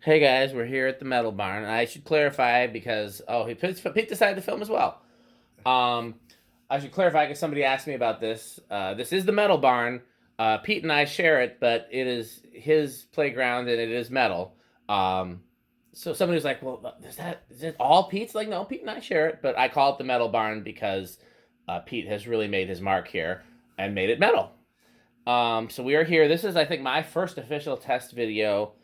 Hey guys, we're here at the Metal Barn. I should clarify because Pete decided to film as well. Um, I should clarify because somebody asked me about this. This is the Metal Barn. Pete and I share it, but it is his playground and it is metal. So somebody was like, "Well, is it all Pete's?" Like, no, Pete and I share it, but I call it the Metal Barn because Pete has really made his mark here and made it metal. So we are here. This is, I think, my first official test video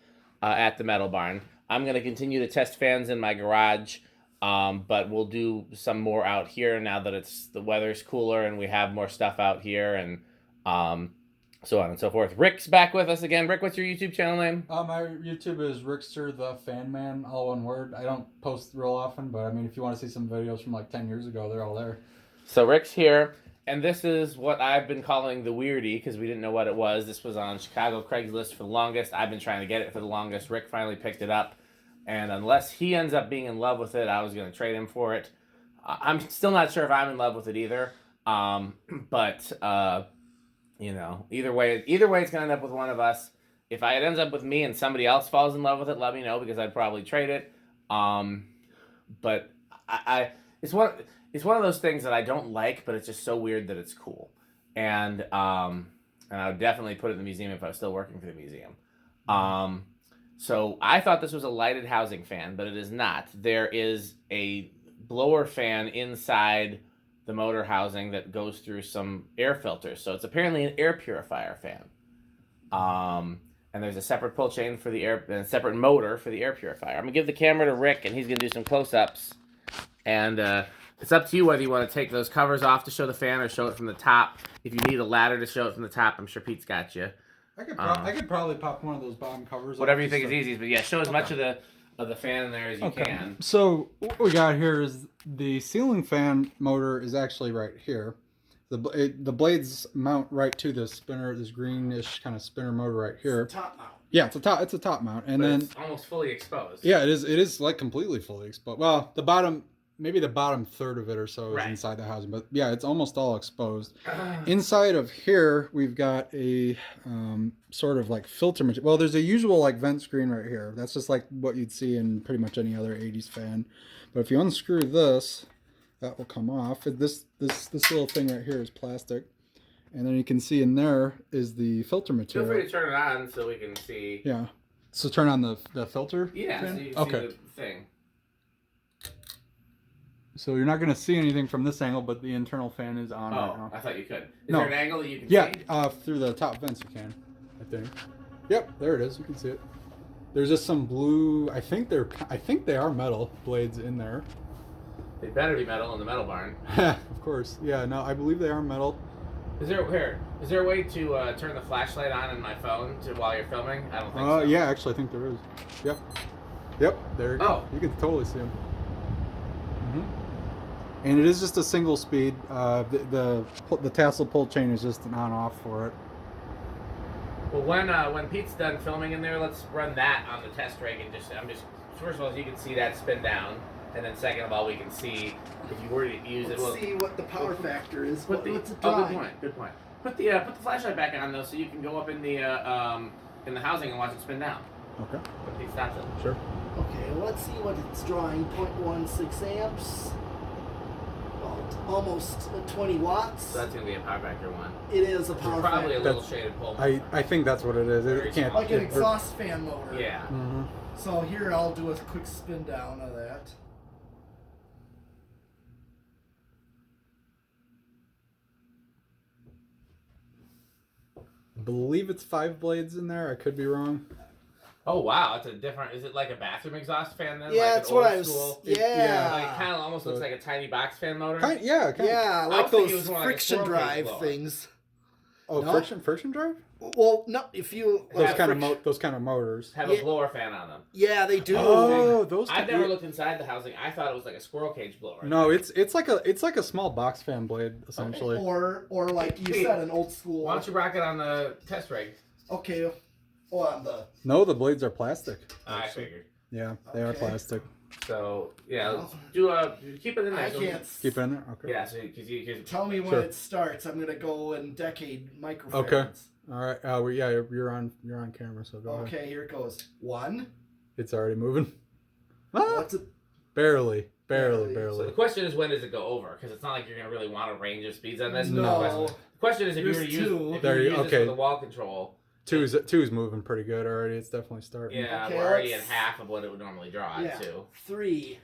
at the Metal Barn. I'm going to continue to test fans in my garage, but we'll do some more out here now that the weather's cooler and we have more stuff out here and so on and so forth. Rick's back with us again. Rick, what's your YouTube channel name? My YouTube is Rickster the Fan Man, all one word. I don't post real often, but I mean, if you want to see some videos from like 10 years ago, they're all there. So Rick's here. And this is what I've been calling the Weirdy because we didn't know what it was. This was on Chicago Craigslist for the longest. I've been trying to get it for the longest. Rick finally picked it up. And unless he ends up being in love with it, I was going to trade him for it. I'm still not sure if I'm in love with it either. But either way it's going to end up with one of us. If it ends up with me and somebody else falls in love with it, let me know because I'd probably trade it. But it's one of those things that I don't like, but it's just so weird that it's cool. And I would definitely put it in the museum if I was still working for the museum. So I thought this was a lighted housing fan, but it is not. There is a blower fan inside the motor housing that goes through some air filters. So it's apparently an air purifier fan. And there's a separate pull chain for the air, and a separate motor for the air purifier. I'm gonna give the camera to Rick, and he's gonna do some close-ups. And it's up to you whether you want to take those covers off to show the fan or show it from the top. If you need a ladder to show it from the top, I'm sure Pete's got you. I could probably pop one of those bottom covers. Whatever you think is easiest, but yeah, show as much of the fan in there as you can. So what we got here is the ceiling fan motor is actually right here. The blades mount right to the spinner, this greenish kind of spinner motor right here. It's a top mount. Yeah, it's a top mount, and then it's almost fully exposed. Yeah, it is like completely fully exposed. Well, maybe the bottom third of it or so is inside the housing, but yeah, it's almost all exposed. Inside of here, we've got a sort of like filter material. Well, there's a usual like vent screen right here. That's just like what you'd see in pretty much any other 80s fan. But if you unscrew this, that will come off. This little thing right here is plastic. And then you can see in there is the filter material. Feel free to turn it on so we can see. Yeah. So turn on the filter? Yeah, fan? So you can see the thing. So you're not going to see anything from this angle, but the internal fan is on right now. I thought you could. Is there an angle that you can see? Yeah, through the top vents you can, I think. Yep, there it is. You can see it. There's just some blue. I think they are metal blades in there. They better be metal in the Metal Barn. Of course. Yeah. No, I believe they are metal. Is there a way to turn the flashlight on in my phone while you're filming? I don't think so. Yeah, actually, I think there is. Yep. There you go. Oh. You can totally see them. And it is just a single speed. The tassel pull chain is just an on-off for it. Well, when Pete's done filming in there, let's run that on the test rig and first of all, you can see that spin down, and then second of all, we can see if you were to use it. Let's see what the power factor is. Good point. Put the flashlight back on though, so you can go up in the housing and watch it spin down. Okay. But Pete stops it. Sure. Okay, let's see what it's drawing. 0.16 amps. Almost 20 watts. So that's going to be a power factor one. It is a power factor. Probably a little shaded pole. I think that's what it is. It can't, like an exhaust fan motor. Yeah. Mm-hmm. So here I'll do a quick spin down of that. I believe it's 5 blades in there. I could be wrong. Oh wow, it's a different. Is it like a bathroom exhaust fan then? Yeah, like that's what I was. Yeah, like it kind of almost looks like a tiny box fan motor. Yeah, like those friction drive things. Oh, no? friction drive? Well, no. If you those kind of motors have a blower fan on them. Yeah, they do. Oh, those. I've never looked inside the housing. I thought it was like a squirrel cage blower. No, it's like a small box fan blade essentially. Or like you said, an old school. Why don't you rock it on the test rig? Okay. Oh, on the. No, the blades are plastic. I figured. Yeah, they are plastic. So yeah, keep it in there. I can't keep it in there. Okay. Yeah, so you tell me when it starts. I'm gonna go in decade microfarads. Okay. All right. You're on camera, so go ahead. Okay, here it goes. 1. It's already moving. What's it? Barely. So the question is, when does it go over? Because it's not like you're going to really want a range of speeds on this. No. The question is, if you were to use this with a wall control. Two's moving pretty good already. It's definitely starting. Yeah, we're already at half of what it would normally draw at, too. 3.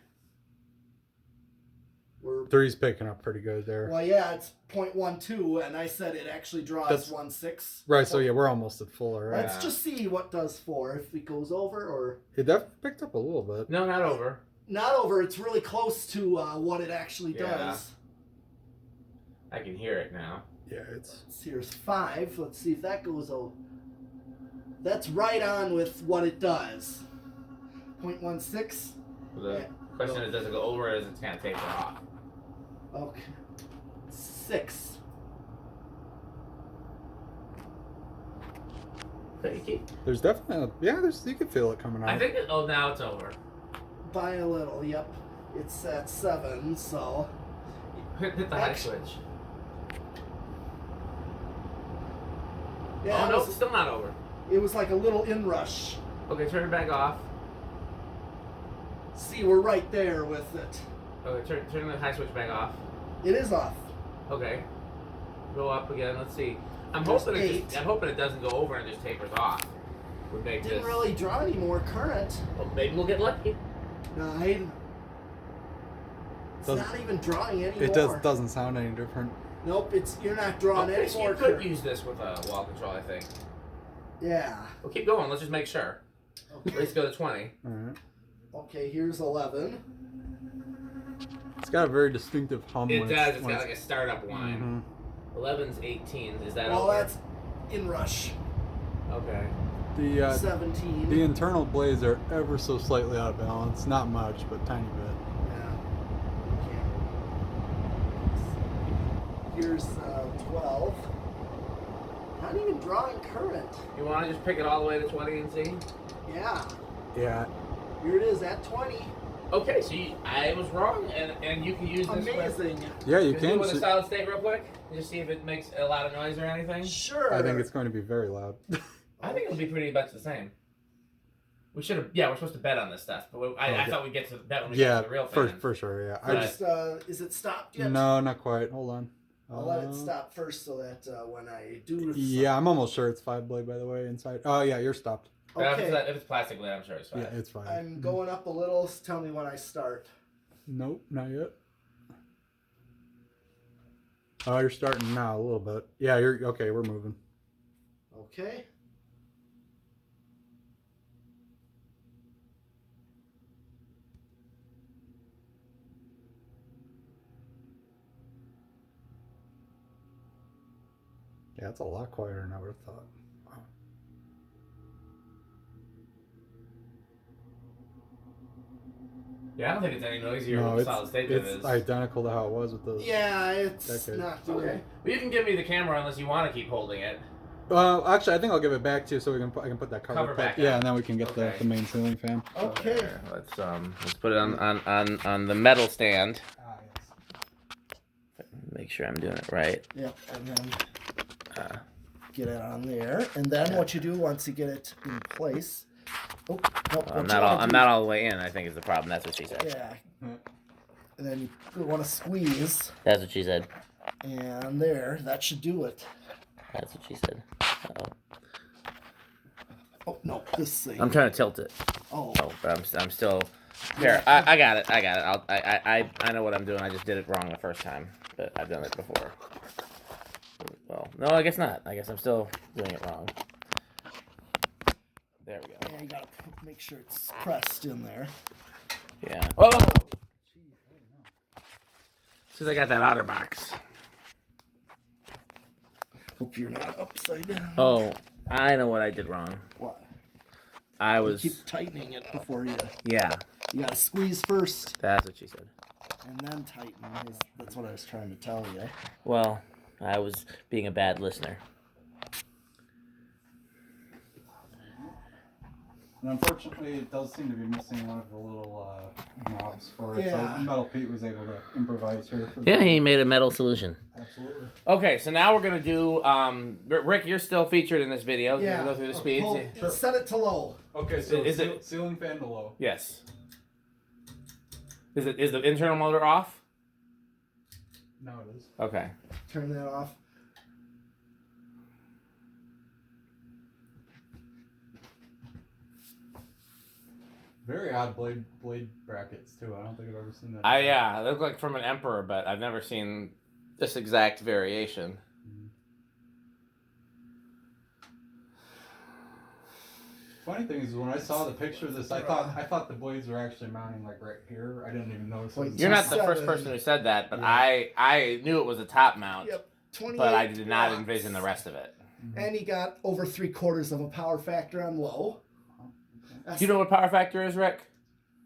Three's picking up pretty good there. Well, yeah, it's 0.12, and I said it actually draws 1.6. Right, so yeah, we're almost at full already. Let's just see what does 4, if it goes over or... It definitely picked up a little bit. No, not over. Not over. It's really close to what it actually does. I can hear it now. Yeah, it's... Here's 5. Let's see if that goes over. That's right on with what it does. 0.16. The question is, does it go over or does it kind of taper off? Okay. 6. There's definitely... you can feel it coming out. I think now it's over. By a little, yep. It's at 7, so... Hit the high switch. Yeah, oh, no, it's still not over. It was like a little inrush. Okay, turn it back off. See, we're right there with it. Okay, turn the high switch back off. It is off. Okay. Go up again, let's see. I'm hoping it doesn't go over and just tapers off. Didn't really draw any more current. Well, maybe we'll get lucky. 9. It's not even drawing anymore. It doesn't sound any different. Nope, you're not drawing any more current. You could use this with a wall control, I think. Yeah. Well, keep going. Let's just make sure. Okay. Let's go to 20. All right. Okay, here's 11. It's got a very distinctive hum. It does. It's got like a startup whine. Mm-hmm. 11's 18. Is that well, over? That's inrush. Okay. The 17. The internal blades are ever so slightly out of balance. Not much, but tiny bit. Yeah. Here's 12. Not even drawing current. You want to just pick it all the way to 20 and see? Yeah. Yeah. Here it is at 20. Okay, so I was wrong, and you can use this. Amazing. Yeah, you can. Do it with a solid state real quick. Just see if it makes a lot of noise or anything. Sure. I think it's going to be very loud. I think it'll be pretty much the same. We should have. Yeah, we're supposed to bet on this stuff, but I thought we'd get to bet when we get to the real fan. For sure. Yeah. Is it stopped yet? No, not quite. Hold on. I'll let it stop first so that when I do. Yeah, I'm almost sure it's 5-blade, by the way, inside. Oh yeah, you're stopped. Okay. If it's plastic blade, I'm sure it's fine. Yeah, it's fine. I'm going up a little. Tell me when I start. Nope, not yet. Oh, you're starting now a little bit. Yeah, you're okay. We're moving. Okay. Yeah, it's a lot quieter than I would have thought. Wow. Yeah, I don't think it's any noisier with the solid state than it is. It's identical to how it was with the. Yeah, it's not doing. Okay. Well, you can give me the camera unless you want to keep holding it. Actually, I think I'll give it back to you so I can put that cover back. Yeah, and then we can get the main ceiling fan. Okay. Let's put it on the metal stand. Yes. Make sure I'm doing it right. Yep, and then get it on there, and then what you do once you get it in place. Oh, nope, I'm not all the way in. I think is the problem. That's what she said. Yeah. And then you want to squeeze. That's what she said. And there, that should do it. That's what she said. Uh-oh. Oh no, this thing. I'm trying to tilt it. Oh. But I'm still. Here, I got it. I know what I'm doing. I just did it wrong the first time, but I've done it before. Well, no, I guess not. I guess I'm still doing it wrong. There we go. Yeah, you gotta make sure it's pressed in there. Yeah. Oh! Since I got that outer box. Hope you're not upside down. Oh, I know what I did wrong. What? I was. You keep tightening it before you. Yeah. You gotta squeeze first. That's what she said. And then tighten. That's what I was trying to tell you. Well, I was being a bad listener. And unfortunately, it does seem to be missing one of the little knobs for it. Yeah. So Metal Pete was able to improvise here. Yeah, he made a metal solution. Absolutely. Okay, so now we're gonna do. Rick, you're still featured in this video. Yeah. Go through the speeds. Sure. Set it to low. Okay, so Is it ceiling fan to low? Yes. Is the internal motor off? No, it is. Okay. Turn that off. Very odd blade brackets too. I don't think I've ever seen that. They look like from an Emperor, but I've never seen this exact variation. Funny thing is, when I saw the picture of this, I thought the blades were actually mounting like right here. I didn't even notice. You're not the first person who said that, but Yeah. I knew it was a top mount. Yep. 28 But I did not watts. envision the rest of it. And he got over 3/4 of a power factor on low. Do you know what power factor is, Rick?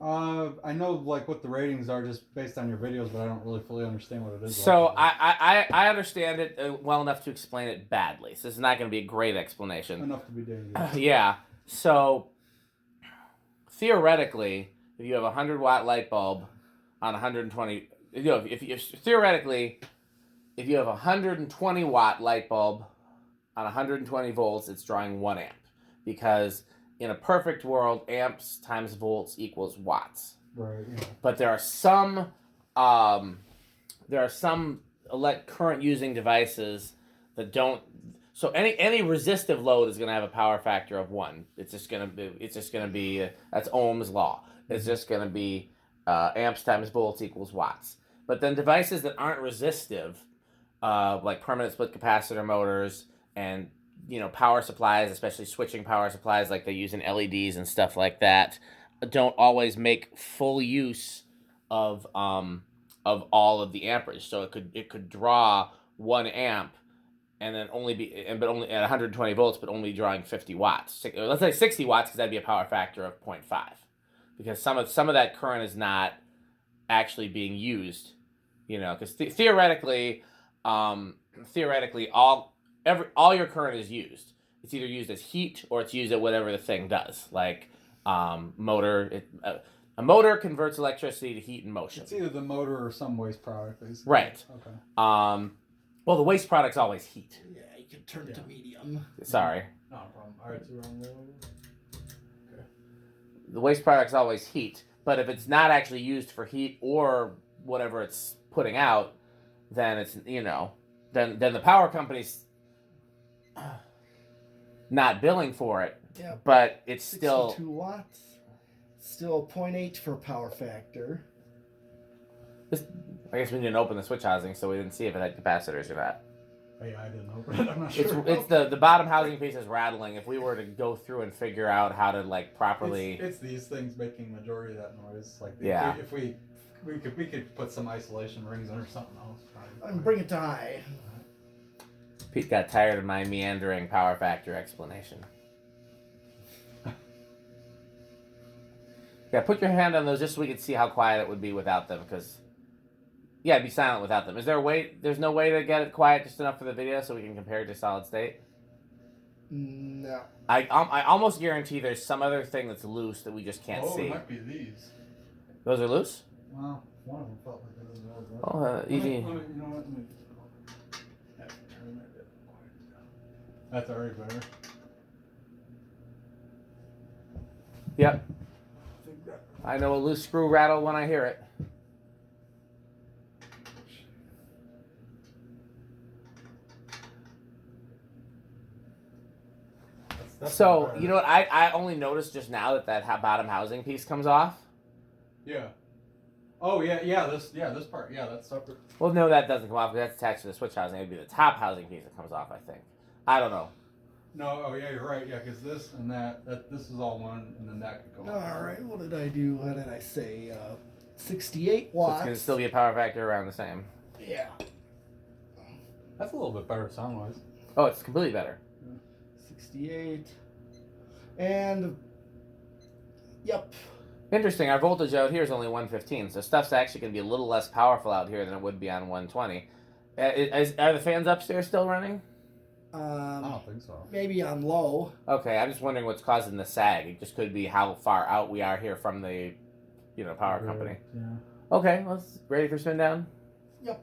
I know like what the ratings are just based on your videos, but I don't really fully understand what it is. So I understand it well enough to explain it badly. So this is not going to be a great explanation. Enough to be dangerous. Yeah. So theoretically, if you have a 100-watt light bulb on 120, theoretically, if you have a 120-watt light bulb on 120 volts, it's drawing 1 amp, because in a perfect world, amps times volts equals watts. Right. Yeah. But there are some current using devices that don't. So any resistive load is going to have a power factor of 1. It's just going to be that's Ohm's law. It's just going to be amps times volts equals watts. But then devices that aren't resistive, like permanent split capacitor motors and power supplies, especially switching power supplies like they use in LEDs and stuff like that, don't always make full use of all of the amperage. So it could draw 1 amp and then only at 120 volts, but only drawing 50 watts. Let's say 60 watts, because that'd be a power factor of 0.5, because some of that current is not actually being used. Because theoretically, all your current is used. It's either used as heat or it's used at whatever the thing does. Like motor, a motor converts electricity to heat and motion. It's either the motor or some waste product, basically. Right. Okay. Well, the waste product's always heat. Yeah, you can turn it to medium. Sorry. Not a problem. All right, so we're on low. Okay. The waste product's always heat. But if it's not actually used for heat or whatever it's putting out, then it's then the power company's not billing for it. Yeah. But it's still 62 watts. Still 0.8 for power factor. I guess we didn't open the switch housing, so we didn't see if it had capacitors or not. Yeah, I didn't open it. I'm not sure. It's the bottom housing piece is rattling. If we were to go through and figure out how to properly, it's these things making majority of that noise. If we could put some isolation rings under something else. And bring it to high. Pete got tired of my meandering power factor explanation. Yeah, put your hand on those just so we could see how quiet it would be without them, because it'd be silent without them. Is there a way? There's no way to get it quiet just enough for the video so we can compare it to solid state? No. I almost guarantee there's some other thing that's loose that we just can't see. It might be these. Those are loose? Well, one of them felt like it was well. Oh, easy. You know what? Let me turn that bit quiet down. That's already better. Yep. I know a loose screw rattle when I hear it. So, you know what? I only noticed just now that bottom housing piece comes off. Yeah. Oh, yeah. This part. Yeah, that's separate. Well, no, that doesn't come off because that's attached to the switch housing. It'd be the top housing piece that comes off, I think. I don't know. No, oh yeah, you're right. Yeah, because this and that this is all one, and then that could go off. All right, what did I do? What did I say? 68 watts. So it's going to still be a power factor around the same. Yeah. That's a little bit better sound-wise. Oh, it's completely better. 68. And, yep. Interesting. Our voltage out here is only 115, so stuff's actually going to be a little less powerful out here than it would be on 120. Are the fans upstairs still running? I don't think so. Maybe on low. Okay, I'm just wondering what's causing the sag. It just could be how far out we are here from the, power company. Yeah. Okay, let's ready for spin down. Yep.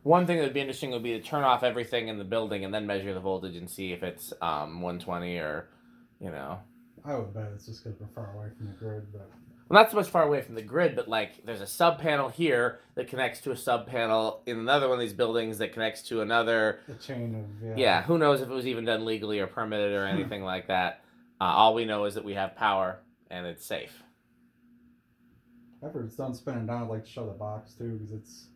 One thing that would be interesting would be to turn off everything in the building and then measure the voltage and see if it's 120 or, I would bet it's just because we're far away from the grid, but. Well, not so much far away from the grid, but like there's a sub panel here that connects to a sub panel in another one of these buildings that connects to another. The chain of Yeah, who knows if it was even done legally or permitted or anything like that. All we know is that we have power and it's safe. After it's done spinning down, I'd like to show the box too, because it's.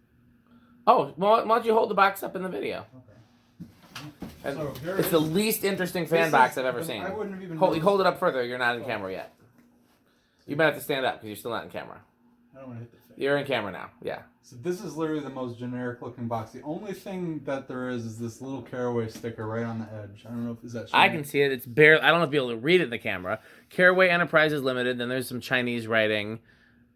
Oh, well, why don't you hold the box up in the video? Okay. And So here it's it the is. least interesting fan box I've ever seen. I wouldn't have even. Hold it up further. You're not in camera yet. You might have to stand up because you're still not in camera. I don't want to hit the face. You're in camera now. Yeah. So this is literally the most generic looking box. The only thing that there is this little Carroway sticker right on the edge. I don't know if is that. I can see it. It's barely. I don't know if you'll be able to read it in the camera. Carroway Enterprises Limited. Then there's some Chinese writing,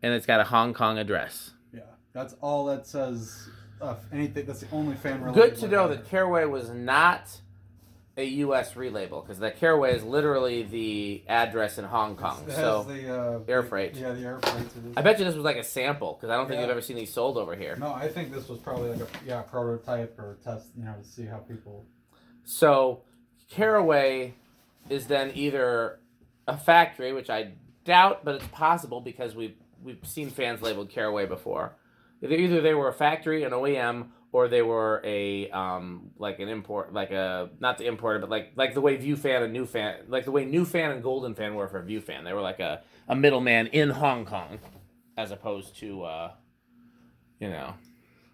and it's got a Hong Kong address. Yeah, that's all that says. Anything. That's the only fan related. Good to know that Carroway was not a U.S. relabel because that Carroway is literally the address in Hong Kong. It has So the air freight. Yeah, the air freight. I bet you this was like a sample because I don't think Yeah. you've ever seen these sold over here. No, I think this was probably like a prototype or test. To see how people. So Carroway is then either a factory, which I doubt, but it's possible because we've seen fans labeled Carroway before. Either they were a factory, an OEM, or they were a like an import, like a not the importer, but like the way View Fan and New Fan, like the way New Fan and Golden Fan were for View Fan. They were like a middleman in Hong Kong, as opposed to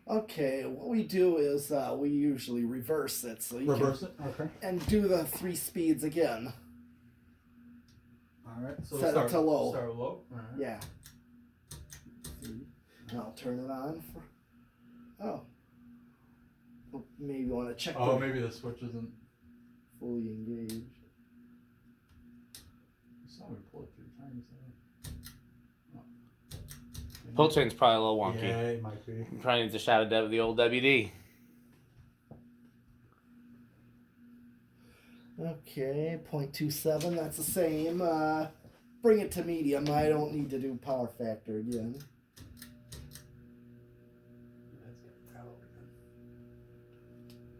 Okay, what we do is we usually reverse it, so you Reverse it. Okay. and do the 3 speeds again. All right. So Set it to low. Start low. All right. Yeah. And I'll turn it on for. Oh. Well, maybe you want to check. Oh, the maybe the switch isn't. fully engaged. So we pull it 3 times. pull chain's probably a little wonky. Yeah, it might be. I'm trying to shout at the old WD. Okay, 0.27. That's the same. Bring it to medium. I don't need to do power factor again.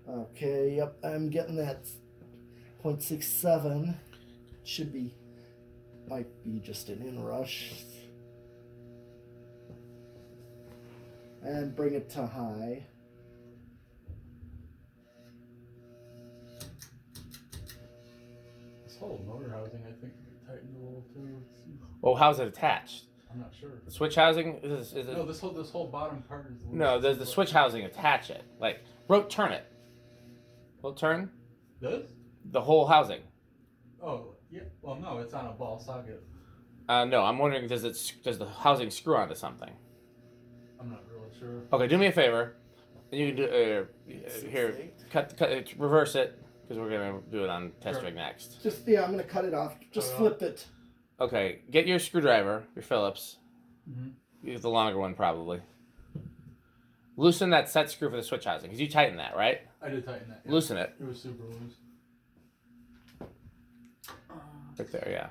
Okay, yep, I'm getting that 0.67. Should be, might be just an inrush. And bring it to high. This whole motor housing, I think, can be tightened a little too. Well, how's it attached? I'm not sure. The switch housing is it? No, this whole bottom part is. No, does the switch housing attach it? Like, turn it. Will it turn? This? The whole housing. Oh, yeah. Well, no, it's on a ball socket. No, I'm wondering does the housing screw onto something? I'm not really sure. Okay, do me a favor. You can do here. Cut, reverse it because we're gonna do it on test Sure. rig next. Just, yeah, I'm going to cut it off. Just flip it. Okay, get your screwdriver, your Phillips. Mm-hmm. Use the longer one probably. Loosen that set screw for the switch housing because you tightened that, right? I did tighten that. Yeah. Loosen it. It was super loose. Right there, yeah.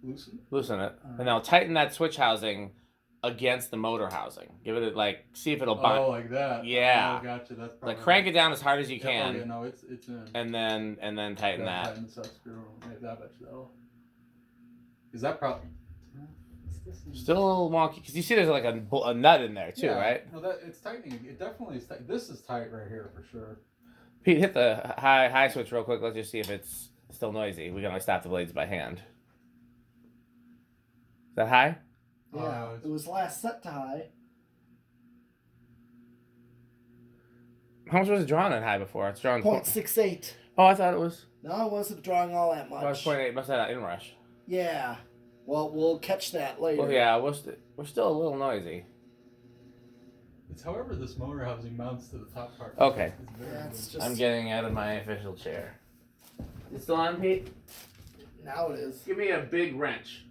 Loosen? Loosen it. And now tighten that switch housing against the motor housing. Give it see if it'll bind. Oh, like that. Yeah. Oh, gotcha. That's probably. Like crank it down as hard as you Yeah, can, oh, yeah, no, it's in. and then tighten that. Tighten the set screw. Maybe I bet you that'll. Is that probably? Still a little wonky because you see there's like a nut in there too, Yeah. right? No, that it's tightening. It definitely is tight. This is tight right here for sure. Pete, hit the high switch real quick. Let's just see if it's still noisy. We can only stop the blades by hand. Is that high? Yeah, it was last set to high. How much was it drawn at high before? It's drawn 0.68. Oh, I thought it was. No, it wasn't drawing all that much. Oh, it's 0.8. Must have had an inrush. Yeah. Well, we'll catch that later. Well, yeah, we're still a little noisy. It's however this motor housing mounts to the top part. Okay. It's very Yeah, it's good. just I'm getting out of my official chair. It's still on, Pete? now it is. Give me a big wrench.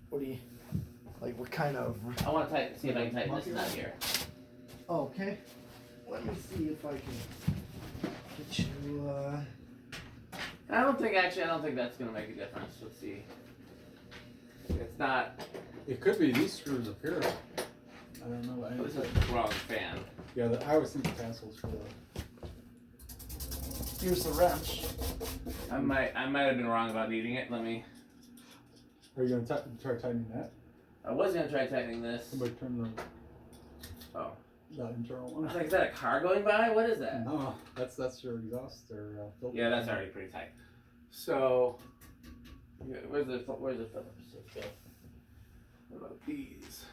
What do you like? What kind of? I want to see if I can tighten this nut here. Okay. Let me see if I can. Get you, I don't think that's gonna make a difference. Let's see. It's not. It could be these screws up here. I don't know. This is the wrong fan. Yeah, I always think the tassels for the. here's the wrench. I might have been wrong about needing it. Let me. Are you gonna try tightening that? I was gonna try tightening this. Somebody turn the internal I one. was like, is that a car going by? What is that? No, that's your exhaust or filter. Yeah, that's already pretty tight. So, where's the Phillips? What about these?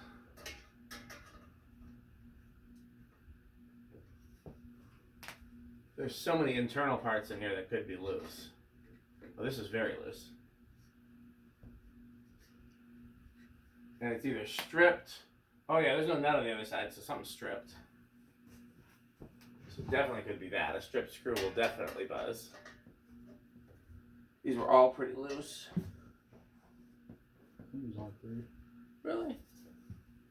There's so many internal parts in here that could be loose. Well, this is very loose. And it's either stripped. Oh yeah, there's no nut on the other side, so something's stripped. So definitely could be that. A stripped screw will definitely buzz. These were all pretty loose. I think there's only 3. Really?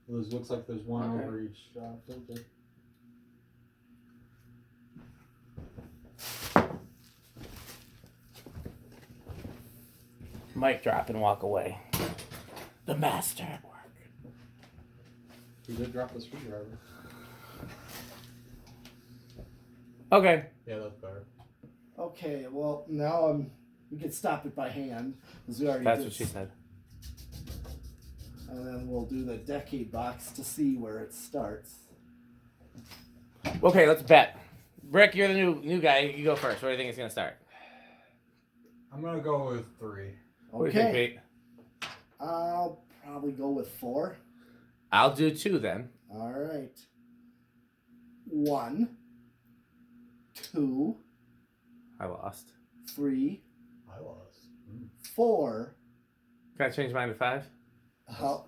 Those looks like there's one Okay. over each filter. Mic drop and walk away. The master at work. He did drop the screwdriver. Okay. Yeah, that's better. Okay, well, now we can stop it by hand, because we already That's did. what she said. And then we'll do the decade box to see where it starts. Okay, let's bet. Rick, you're the new guy. You go first. Where do you think it's gonna start? I'm gonna go with 3. What do you think, Okay, Pete? I'll probably go with 4. I'll do 2 then. All right. 1, 2, I lost. 3, I lost. 4. Can I change mine to 5? I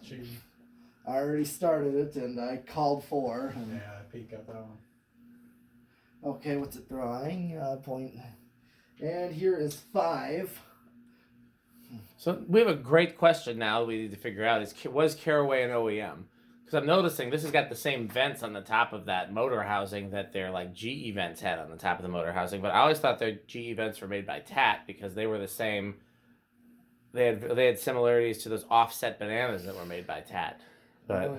already started it, and I called 4. And Yeah, Pete got that one. okay, what's it drawing? Point. And here is 5. So we have a great question now we need to figure out was Carroway an OEM? Because I'm noticing this has got the same vents on the top of that motor housing that their like GE vents had on the top of the motor housing. But I always thought their GE vents were made by TAT because they were the same. They had similarities to those offset bananas that were made by TAT. But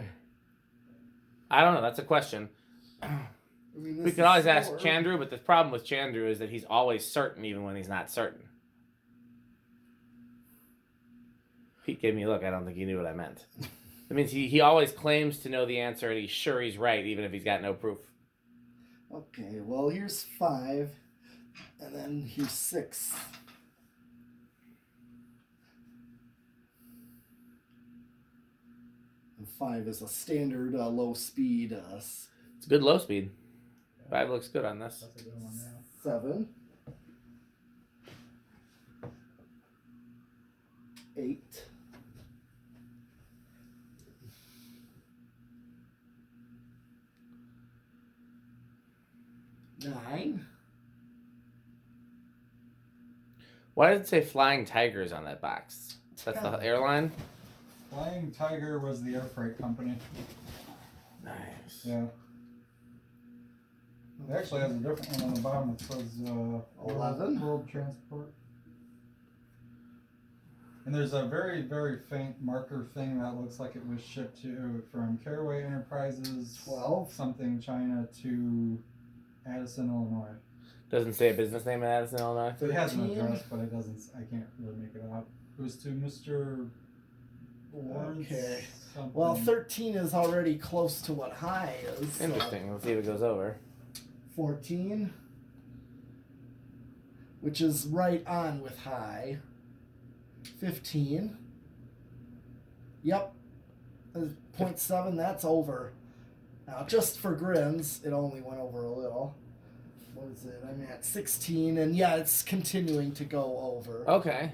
I don't know. That's a question. I mean, We can always ask Chandru, but the problem with Chandru is that he's always certain even when he's not certain. Pete gave me a look. I don't think he knew what I meant. That means he always claims to know the answer and he's sure he's right even if he's got no proof. Okay, well, here's 5. And then here's 6. And 5 is a standard low speed. It's a good low speed. 5 looks good on this. That's a good one, yeah. 7. 8. 9. Why does it say Flying Tigers on that box? That's the airline? Flying Tiger was the air freight company. Nice. Yeah. It actually has a different one on the bottom that says 11. World Transport. And there's a very, very faint marker thing that looks like it was shipped from Carroway Enterprises, 12. something China to Addison, Illinois. Doesn't say a business name in Addison, Illinois. So it has an 13. address, but it doesn't. I can't really make it out. It was to Mr. Lawrence. Okay. Something. Well, 13 is already close to what high is. so Interesting. Let's see if it goes over. 14, which is right on with high. 15. Yep. 0.7, that's over. Now, just for grins, it only went over a little. What is it? I'm at 16, and yeah, it's continuing to go over. Okay.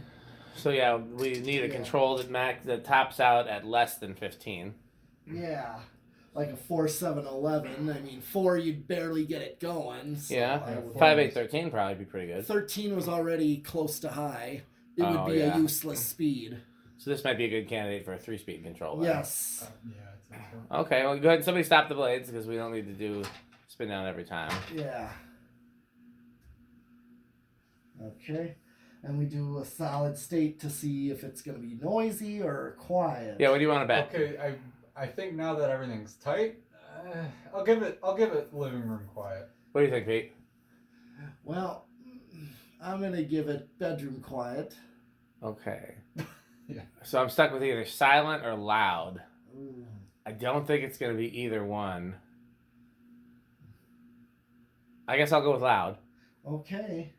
So yeah, we need a control that tops out at less than 15. Yeah. Like a 4.711. I mean, 4, you'd barely get it going. So Yeah. I would- 5.813 probably be pretty good. 13 was already close to high. It Oh, would be yeah. a useless speed. So this might be a good candidate for a 3-speed control. then. Yes. Yeah, I think so. Okay, well go ahead and somebody stop the blades because we don't need to do spin down every time. Yeah. Okay. And we do a solid state to see if it's going to be noisy or quiet. Yeah, what do you want to bet? Okay, I think now that everything's tight, I'll give it living room quiet. What do you think, Pete? Well, I'm going to give it bedroom quiet. Okay. Yeah. So I'm stuck with either silent or loud. Ooh. I don't think it's going to be either one. I guess I'll go with loud. Okay.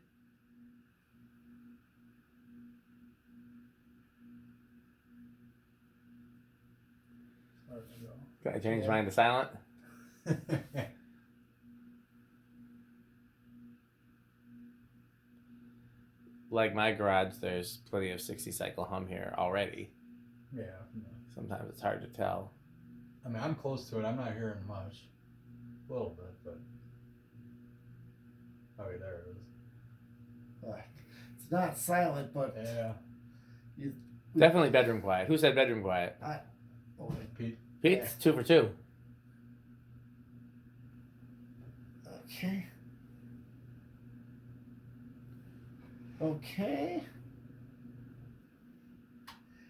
Can I change mine to silent? Like my garage, there's plenty of 60 cycle hum here already. Yeah. Sometimes it's hard to tell. I mean, I'm close to it. I'm not hearing much. A little bit, but. Oh, yeah, there it is. It's not silent, but Yeah. Definitely bedroom quiet. Who said bedroom quiet? Pete. Pete's 2 for 2. Okay. Okay.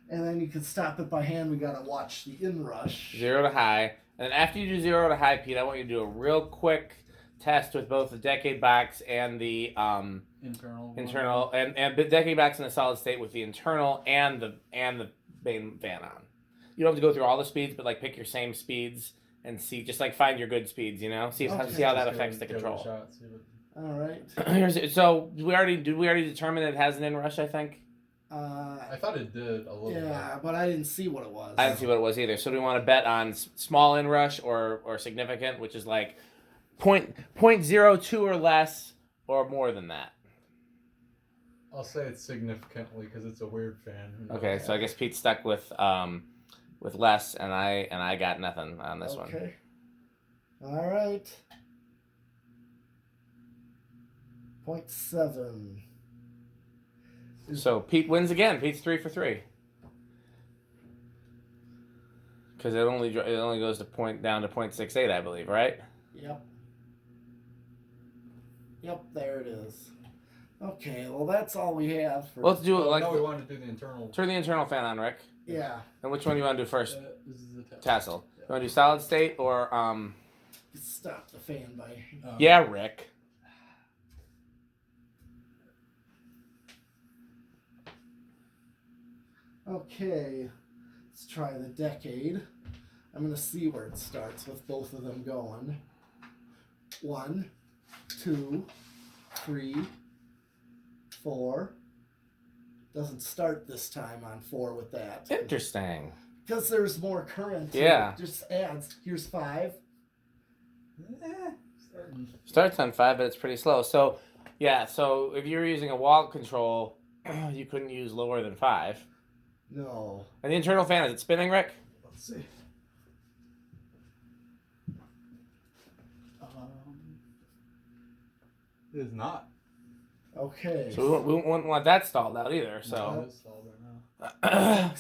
And then you can stop it by hand. We gotta watch the inrush. 0 to high. And then after you do 0 to high, Pete, I want you to do a real quick test with both the decade box and the internal and the decade box in a solid state with the internal and the main fan on. You don't have to go through all the speeds, but like pick your same speeds and see, just like find your good speeds, you know? See Okay. see how that affects the control. All right. So did we already determine it has an inrush, I think? I thought it did a little bit. Yeah, but I didn't see what it was. I didn't see what it was either. So do we want to bet on small inrush or significant, which is like 0.02 or less or more than that? I'll say it's significantly because it's a weird fan. Okay, so I guess Pete's stuck with less, and I got nothing on this one. Okay. All right. 0.7. So Pete wins again. Pete's 3 for 3. Because it only goes down to 0.68, I believe, right? Yep. Yep, there it is. Okay, well that's all we have. For... Let's do it like. No, we wanted to do the internal. Turn the internal fan on, Rick. Yeah. And which one do you want to do first? This is the Tassel. You want to do solid state or Stop the fan by. Yeah, Rick. Okay, let's try the decade. I'm gonna see where it starts with both of them going. 1, 2, 3, 4. Doesn't start this time on 4 with that. Interesting. Because there's more current. Yeah. It just adds. Here's 5. Starts on 5, but it's pretty slow. So, yeah. So if you're using a wall control, you couldn't use lower than 5. No. And the internal fan, is it spinning, Rick? Let's see. It is not. Okay. So we wouldn't want that stalled out either. So No, it is stalled right now.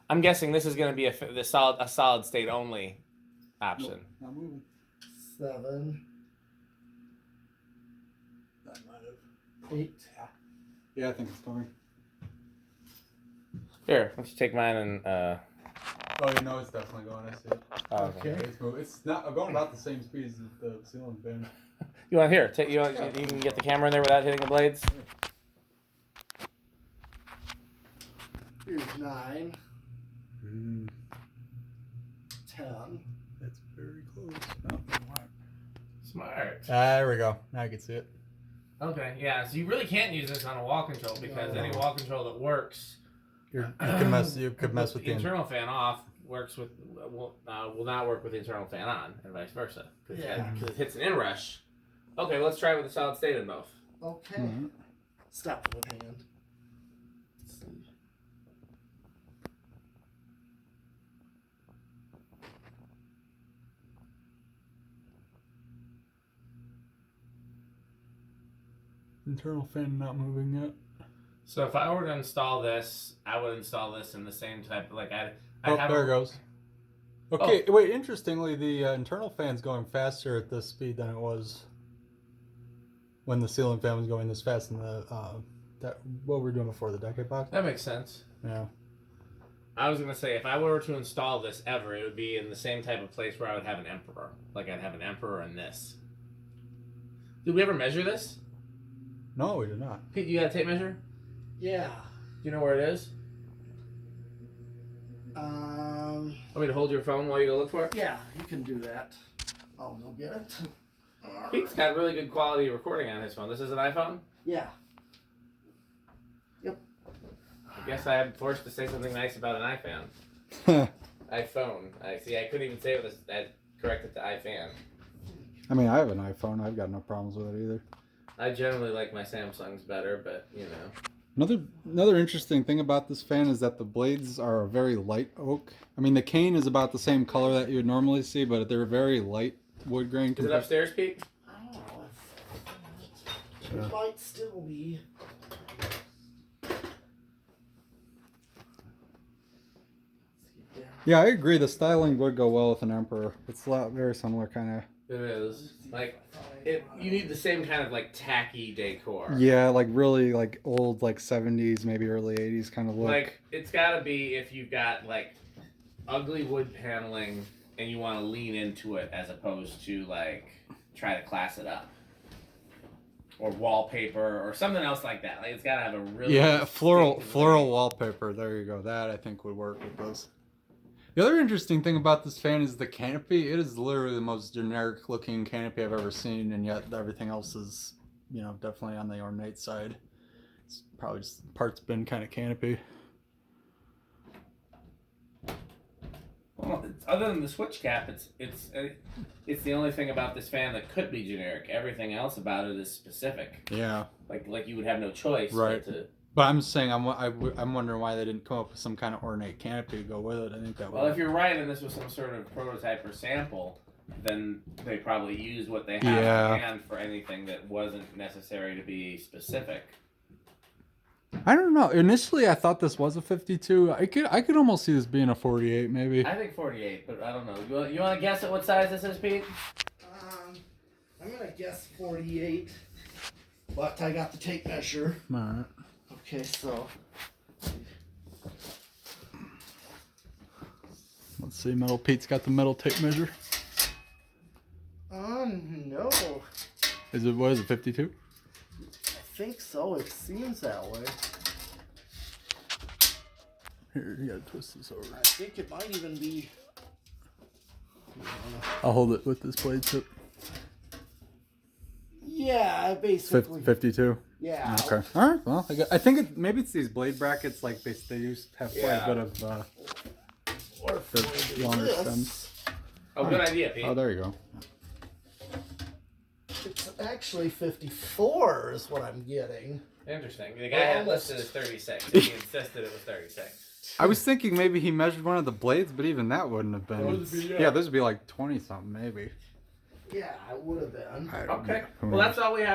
I'm guessing this is going to be a solid state only option. Not moving. 7, That might have. 8. Yeah, I think it's coming. Here, let's take mine and. Oh, you know it's definitely going. I see it. Okay. It's moving. It's not going about the same speed as the ceiling fan. You want here? You can get the camera in there without hitting the blades. Here's 9, 10. That's very close. No, Smart. there we go. Now I can see it. Okay, yeah. So you really can't use this on a wall control because No. any wall control that works. You could mess with the internal fan off works with will not work with the internal fan on, and vice versa because it hits an inrush. Okay, let's try it with a solid state in both. Okay. Mhm. Stop it with hand. Let's see. Internal fan not moving yet. So if I were to install this, I would install this in the same type. Like I'd Oh, have there it goes. Okay, wait. Interestingly, the internal fan's going faster at this speed than it was. when the ceiling fan was going this fast in the that what we were doing before the decade box. That makes sense. Yeah. I was gonna say if I were to install this ever, it would be in the same type of place where I would have an emperor. Like I'd have an emperor in this. Did we ever measure this? No, we did not. Pete, you got a tape measure? Yeah. Do you know where it is? Want me to hold your phone while you go look for it? Yeah, you can do that. I'll go get it. Pete's got really good quality recording on his phone. This is an iPhone? Yeah. I guess I am forced to say something nice about an iPhone. iPhone. I see. I couldn't even say it with I corrected to iPhone. I mean, I have an iPhone. I've got no problems with it either. I generally like my Samsungs better, but you know. Another interesting thing about this fan is that the blades are a very light oak. I mean, the cane is about the same color that you would normally see, but they're very light wood grain. Is it upstairs, Pete? I don't know. It might still be. Yeah, I agree. The styling would go well with an Emperor. It's a lot very similar kind of. It is. Like, you need the same kind of like tacky decor. Yeah, like really like old like 70s, maybe early 80s kind of look. Like, it's gotta be if you've got like ugly wood paneling and you want to lean into it as opposed to like try to class it up. Or wallpaper or something else like that. Like, it's gotta have a really floral wallpaper. There you go. That I think would work with this. The other interesting thing about this fan is the canopy. It is literally the most generic looking canopy I've ever seen, and yet everything else is, you know, definitely on the ornate side. It's probably just parts bin kind of canopy. Well, other than the switch cap, it's the only thing about this fan that could be generic. Everything else about it is specific. Yeah. Like you would have no choice. Right. To, but I'm saying I'm wondering why they didn't come up with some kind of ornate canopy to go with it. I think that. Well, if you're right, and this was some sort of prototype or sample, then they probably used what they have in hand for anything that wasn't necessary to be specific. I don't know. Initially, I thought this was a 52. I could almost see this being a 48, maybe. I think 48, but I don't know. You want to guess at what size this is, Pete? I'm gonna guess 48, but I got the tape measure. All right. Okay, so Let's see. Metal Pete's got the metal tape measure. No. What is it, 52? I think so. It seems that way. Here, you gotta twist this over. I think it might even be. I'll hold it with this blade tip. Yeah, basically. 52. Yeah. Okay. All right. Well, I think maybe it's these blade brackets. Like they used to have quite a bit of Or the longer stems. Oh, good idea, Pete. Oh, there you go. It's actually 54 is what I'm getting. Interesting. The guy had listed as 36. He insisted it was 36. I was thinking maybe he measured one of the blades, but even that wouldn't have been. Yeah, this would be like 20 something maybe. Yeah, it would have been. Okay. Well, that's all we have.